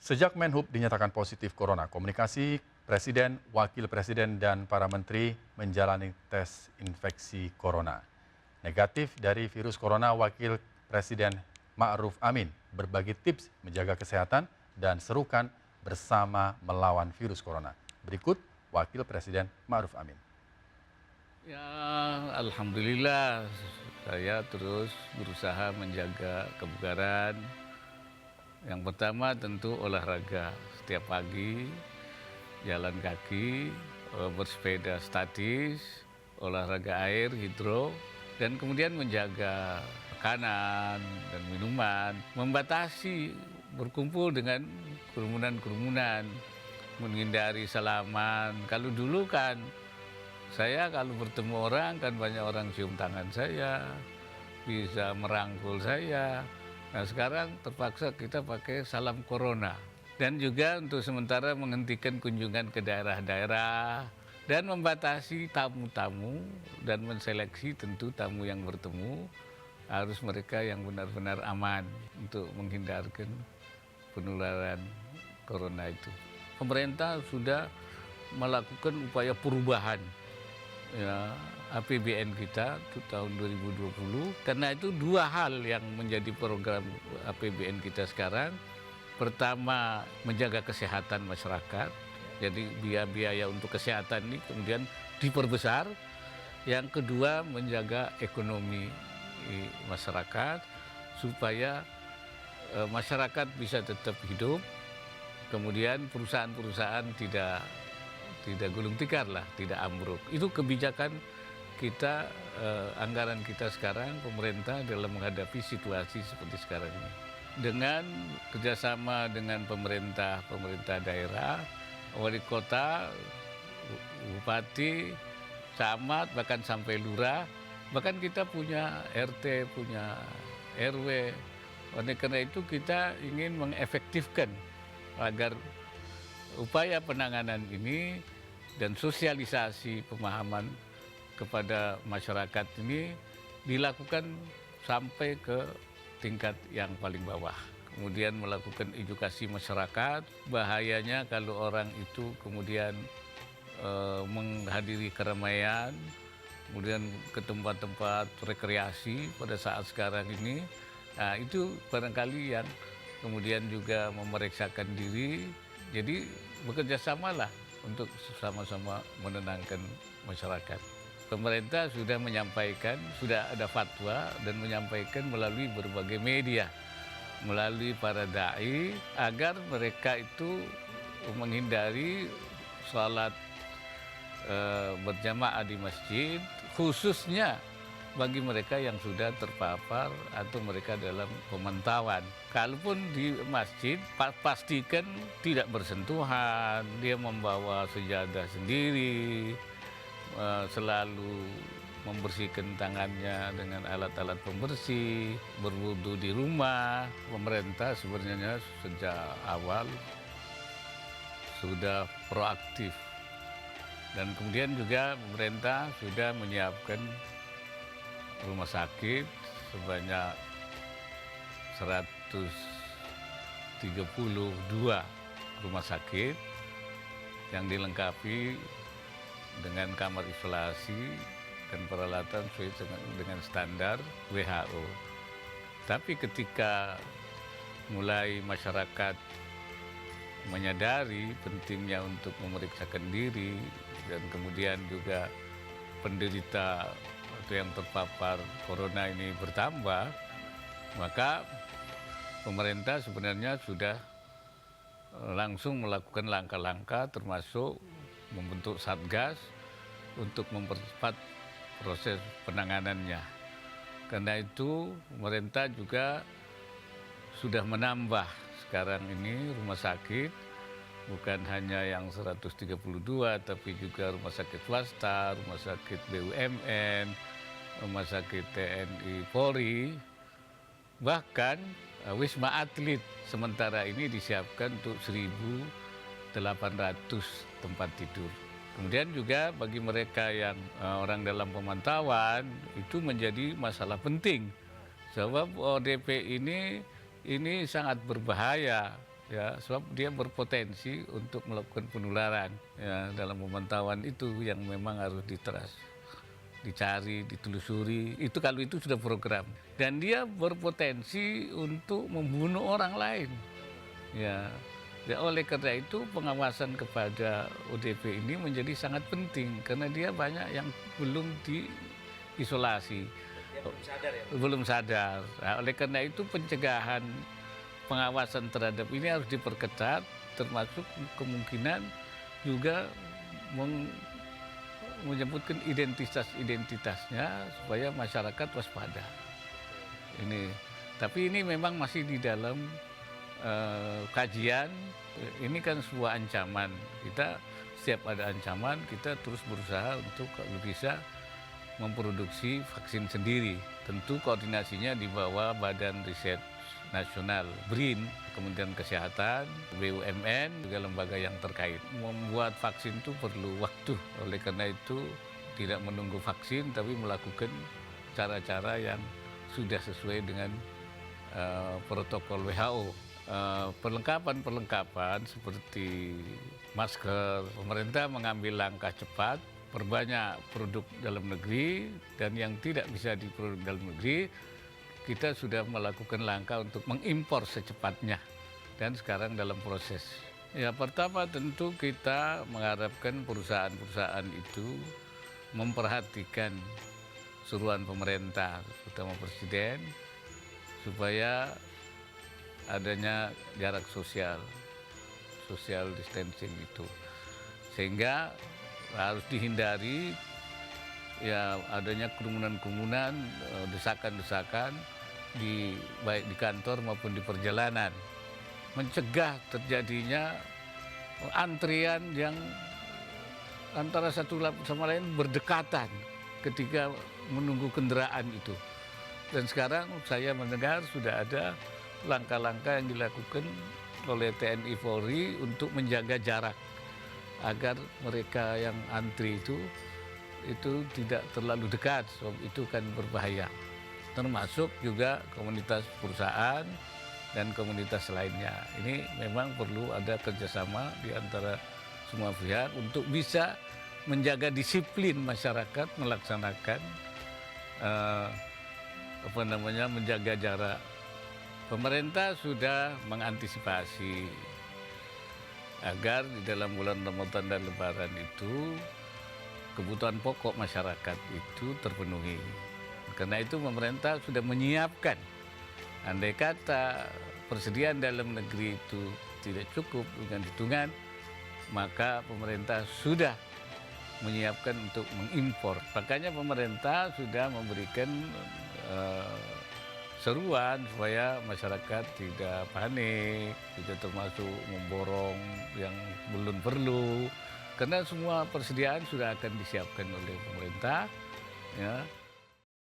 Sejak Menhub dinyatakan positif corona, komunikasi Presiden, Wakil Presiden, dan para menteri menjalani tes infeksi corona. Negatif dari virus corona, Wakil Presiden Ma'ruf Amin berbagi tips menjaga kesehatan dan serukan bersama melawan virus corona. Berikut Wakil Presiden Ma'ruf Amin. Ya, alhamdulillah saya terus berusaha menjaga kebugaran. Yang pertama tentu olahraga setiap pagi, jalan kaki, bersepeda statis, olahraga air, hidro, dan kemudian menjaga makanan dan minuman, membatasi berkumpul dengan kerumunan-kerumunan, menghindari salaman. Kalau dulu kan saya kalau bertemu orang kan banyak orang cium tangan saya, bisa merangkul saya. Nah sekarang terpaksa kita pakai salam corona. Dan juga untuk sementara menghentikan kunjungan ke daerah-daerah dan membatasi tamu-tamu dan menseleksi tentu tamu yang bertemu harus mereka yang benar-benar aman untuk menghindarkan penularan corona itu. Pemerintah sudah melakukan upaya perubahan ya, APBN kita untuk tahun 2020. Karena itu dua hal yang menjadi program APBN kita sekarang. Pertama, menjaga kesehatan masyarakat. Jadi biaya-biaya untuk kesehatan ini kemudian diperbesar. Yang kedua, menjaga ekonomi masyarakat supaya masyarakat bisa tetap hidup. Kemudian perusahaan-perusahaan tidak gulung tikar lah, tidak ambruk. Itu kebijakan kita, anggaran kita sekarang, pemerintah dalam menghadapi situasi seperti sekarang ini. Dengan kerjasama dengan pemerintah daerah, wali kota, bupati, camat, bahkan sampai lurah, bahkan kita punya RT, punya RW. Oleh karena itu kita ingin mengefektifkan agar upaya penanganan ini dan sosialisasi pemahaman kepada masyarakat ini dilakukan sampai ke tingkat yang paling bawah. Kemudian melakukan edukasi masyarakat, bahayanya kalau orang itu kemudian menghadiri keramaian, kemudian ke tempat-tempat rekreasi pada saat sekarang ini. Nah, itu barangkali yang kemudian juga memeriksakan diri. Jadi bekerja samalah untuk sama-sama menenangkan masyarakat. Pemerintah sudah menyampaikan, sudah ada fatwa dan menyampaikan melalui berbagai media, melalui para da'i, agar mereka itu menghindari sholat berjamaah di masjid, khususnya bagi mereka yang sudah terpapar atau mereka dalam pemantauan. Kalaupun di masjid, pastikan tidak bersentuhan, dia membawa sejadah sendiri, selalu membersihkan tangannya dengan alat-alat pembersih, berwudu di rumah. Pemerintah sebenarnya sejak awal sudah proaktif. Dan kemudian juga pemerintah sudah menyiapkan rumah sakit sebanyak 132 rumah sakit yang dilengkapi dengan kamar isolasi dan peralatan sesuai dengan standar WHO. Tapi ketika mulai masyarakat menyadari pentingnya untuk memeriksakan diri dan kemudian juga penderita atau yang terpapar corona ini bertambah, maka pemerintah sebenarnya sudah langsung melakukan langkah-langkah termasuk membentuk satgas untuk mempercepat proses penanganannya. Karena itu pemerintah juga sudah menambah sekarang ini rumah sakit, bukan hanya yang 132 tapi juga rumah sakit swasta, rumah sakit BUMN, rumah sakit TNI Polri, bahkan Wisma Atlet sementara ini disiapkan untuk 1.800 tempat tidur. Kemudian juga bagi mereka yang orang dalam pemantauan itu menjadi masalah penting. Sebab ODP ini sangat berbahaya ya, sebab dia berpotensi untuk melakukan penularan. Ya, dalam pemantauan itu yang memang harus dicari, ditelusuri. Itu kalau itu sudah program. Dan dia berpotensi untuk membunuh orang lain. Ya, oleh karena itu pengawasan kepada ODP ini menjadi sangat penting karena dia banyak yang belum diisolasi. Dia belum sadar ya? Belum sadar. Nah, oleh karena itu pencegahan pengawasan terhadap ini harus diperketat, termasuk kemungkinan juga menyebutkan identitasnya supaya masyarakat waspada. Ini, tapi ini memang masih di dalam kajian. Ini kan sebuah ancaman. Kita setiap ada ancaman kita terus berusaha untuk kalau bisa memproduksi vaksin sendiri. Tentu koordinasinya di bawah Badan Riset Nasional BRIN, Kementerian Kesehatan, BUMN, juga lembaga yang terkait. Membuat vaksin itu perlu waktu. Oleh karena itu tidak menunggu vaksin tapi melakukan cara-cara yang sudah sesuai dengan protokol WHO. Perlengkapan seperti masker, pemerintah mengambil langkah cepat, perbanyak produk dalam negeri, dan yang tidak bisa diproduk dalam negeri, kita sudah melakukan langkah untuk mengimpor secepatnya, dan sekarang dalam proses. Ya, pertama tentu kita mengharapkan perusahaan-perusahaan itu memperhatikan seruan pemerintah, terutama Presiden, supaya adanya jarak social distancing itu, sehingga harus dihindari ya adanya kerumunan, desakan-desakan baik di kantor maupun di perjalanan, mencegah terjadinya antrian yang antara satu sama lain berdekatan ketika menunggu kendaraan itu. Dan sekarang saya mendengar sudah ada langkah-langkah yang dilakukan oleh TNI Polri untuk menjaga jarak agar mereka yang antri itu tidak terlalu dekat, sebab itu kan berbahaya. Termasuk juga komunitas perusahaan dan komunitas lainnya. Ini memang perlu ada kerjasama di antara semua pihak untuk bisa menjaga disiplin masyarakat melaksanakan menjaga jarak. Pemerintah sudah mengantisipasi agar di dalam bulan Ramadan dan Lebaran itu kebutuhan pokok masyarakat itu terpenuhi. Karena itu pemerintah sudah menyiapkan. Andai kata persediaan dalam negeri itu tidak cukup dengan hitungan, maka pemerintah sudah menyiapkan untuk mengimpor. Makanya pemerintah sudah memberikan seruan supaya masyarakat tidak panik, tidak termasuk memborong yang belum perlu, karena semua persediaan sudah akan disiapkan oleh pemerintah, ya.